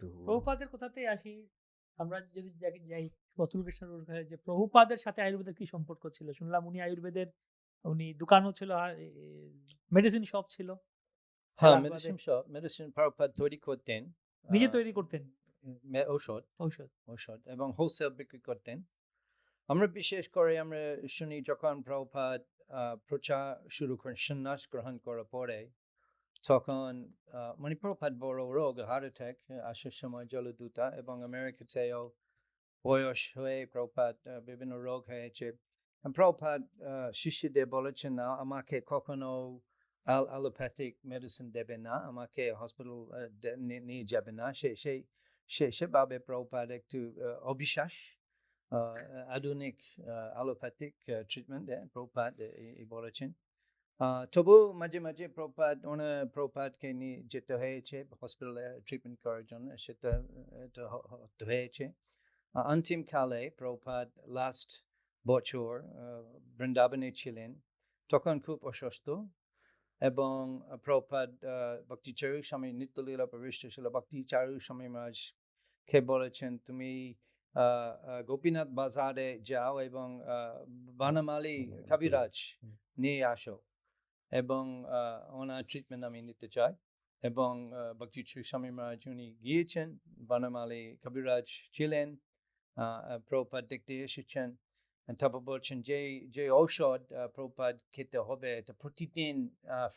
তো প্রভুপাদের কথাতেই আসি। আমরা যদি যাই প্রতুল কৃষ্ণ যে প্রভুপাদের সাথে আয়ুর্বেদের কি সম্পর্ক ছিল? শুনলাম উনি দোকানও ছিল, মেডিসিন শপ ছিল হ্যাঁ, এলাহাবাদে। মেডিসিন প্রভুপাদ তৈরি করতেন। আ নিজে তৈরি করতেন ঔষধ ঔষধ। ঔষধ এবং হোলসেল বিক্রি করতেন। আমরা বিশেষ করে আমরা শুনি যখন প্রভুপাদ প্রচার শুরু করেন, সন্ন্যাস গ্রহণ করার পরে, তখন মানে প্রভুপাদ বড় রোগ, হার্ট অ্যাটাক আসার সময় জলদূতা, এবং আমেরিকাতেও বয়স হয়ে প্রভুপাদ বিভিন্ন রোগ হয়েছে। প্রভুপাদ শিষ্যদের বলেছেন, না আমাকে কখনো অ্যালোপ্যাথিক মেডিসিন দেবে না, আমাকে হসপিটাল নিয়ে যাবে না। সেভাবে প্রভুপাদ একটু অবিশ্বাস আধুনিক অ্যালোপ্যাথিক ট্রিটমেন্ট প্রভুপাদ বলেছেন। তবু মাঝে মাঝে প্রভুপাদকে নিয়ে যেতে হয়েছে হসপিটালে ট্রিটমেন্ট করার জন্য, সেটা এটা হয়েছে। অন্তিমকালে প্রভুপাদ লাস্ট বছর বৃন্দাবনে ছিলেন, তখন খুব অসুস্থ, এবং প্রভুপাদ ভক্তিচারু স্বামী নিত্যলীলা প্রবিষ্ট ছিল, ভক্তিচারু স্বামী মহারাজকে বলেছেন, তুমি গোপীনাথ বাজারে যাও এবং বানামালি কবিরাজ নিয়ে আসো, এবং ওনার ট্রিটমেন্ট আমি নিতে চাই। এবং ভক্তিচারু স্বামী মহারাজ উনি গিয়েছেন, বানামালি কবিরাজ ছিলেন, প্রভুপাদ দেখতে এসেছেন। তারপর বলছেন যে ঔষধ প্রভুপাদ খেতে হবে, এটা প্রতিদিন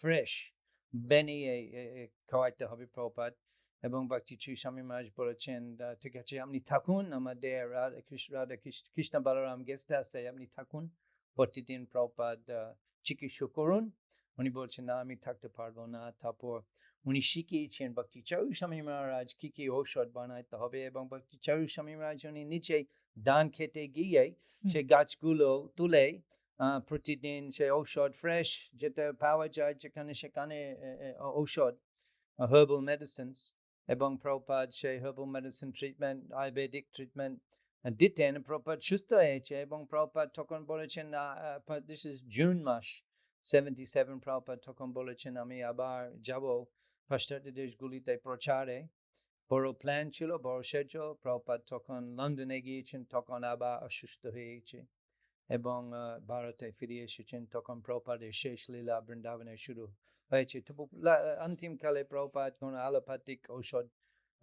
ফ্রেশ বানিয়ে খাওয়াইতে হবে প্রভুপাদ। এবং ভক্তিচারু স্বামী মহারাজ বলেছেন, ঠিক আছে আপনি থাকুন, আমাদের কৃষ্ণ বলরাম গেস্ট আছে, আপনি থাকুন, প্রতিদিন প্রভুপাদ চিকিৎসা করুন। উনি বলছেন, না আমি থাকতে পারবো না। তারপর উনি শিখিয়েছেন ভক্তিচারু স্বামী মহারাজ কি কি ঔষধ বানাইতে হবে, এবং ভক্তিচারু স্বামী মহারাজ উনি নিজেই ধান খেতে গিয়ে সেই গাছগুলো তুলে প্রতিদিন সেই ঔষধ ফ্রেশ যেটা পাওয়া যায় যেখানে সেখানে ঔষধ, herbal medicines, এবং প্রভুপাদ সেই herbal medicine treatment, Ayurvedic treatment দিতেন। প্রভুপাদ সুস্থ হয়েছে, এবং প্রভুপাদ তখন বলেছেন, দিস ইজ জুন মাস 77, প্রভুপাদ তখন বলেছেন, আমি আবার যাব পাশ্চাত্য দেশগুলিতে প্রচারে। বড় প্ল্যান ছিল, বড় শিডিউল। প্রভুপাদ তখন লন্ডনে গিয়েছেন, তখন আবার অসুস্থ হয়েছে, এবং ভারতে ফিরে এসেছেন। তখন প্রভুপাদের শেষ লীলা বৃন্দাবনে শুরু হয়েছে। তবু অন্তিমকালে প্রভুপাদ কোনো অ্যালোপ্যাথিক ঔষধ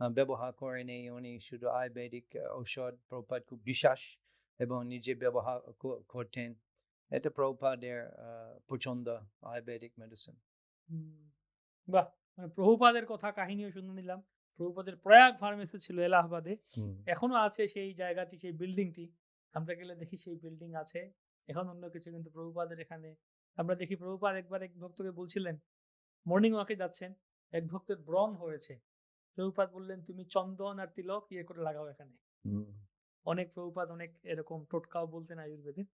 ব্যবহার করেনি, উনি শুধু আয়ুর্বেদিক ঔষধ প্রভুপাদ খুব বিশ্বাস এবং নিজে ব্যবহার করতেন। এটা প্রভুপাদের পছন্দ, আয়ুর্বেদিক মেডিসিন। বাহ! মানে প্রভুপাদের কথা কাহিনীও শুনে নিলাম। প্রভুপাদের প্রয়াগ ফার্মেসি ছিল এলাহাবাদে। এখনো আছে সেই জায়গাটি, সেই বিল্ডিংটি। আমরা গেলে দেখি সেই বিল্ডিং আছে। এখন অন্য কিছু, কিন্তু প্রভুপাদের এখানে আমরা দেখি প্রভুপাদ একবার এক ভক্তকে বলছিলেন, মর্নিং ওয়াকে যাচ্ছেন। এক ভক্তের ব্রণ হয়েছে। প্রভুপাদ বললেন, তুমি চন্দন আর তিলক করে লাগাও এখানে। অনেক প্রভুপাদ অনেক এরকম টোটকাও বলতেন আয়ুর্বেদের।